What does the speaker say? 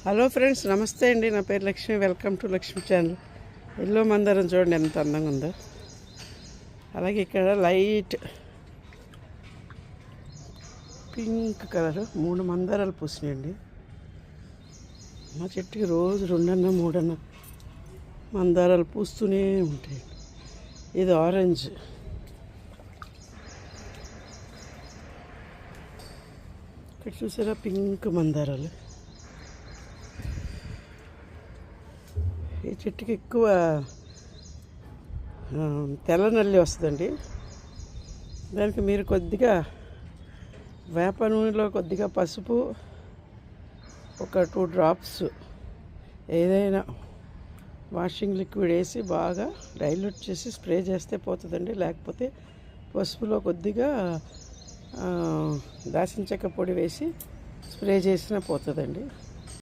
Hello friends, నమస్తే అండి. నా పేరు Lakshmi. Welcome to Lakshmi channel. Yellow మందారం చూడండి ఎంత అందంగా ఉందో. అలాగే ఇక్కడ లైట్ పింక్ కలర్ 3 మందారాలు పూసినాయండి. మా చెట్టుకి రోజు 2 3 మందారాలు పూస్తూనే ఉంటాయి. ఇది ఆరెంజ్. ఇక్కడ చూసారా పింక్ మందారాలు. ఈ చెట్టుకి ఎక్కువ తెల్ల నల్లి వస్తుందండి. దానికి మీరు కొద్దిగా వేప నూనెలో కొద్దిగా పసుపు, ఒక 2 డ్రాప్స్ ఏదైనా వాషింగ్ లిక్విడ్ వేసి బాగా డైల్యూట్ చేసి స్ప్రే చేస్తే పోతుందండి. లేకపోతే పసుపులో కొద్దిగా దాల్చిన చెక్క పొడి వేసి స్ప్రే చేసినా పోతుందండి.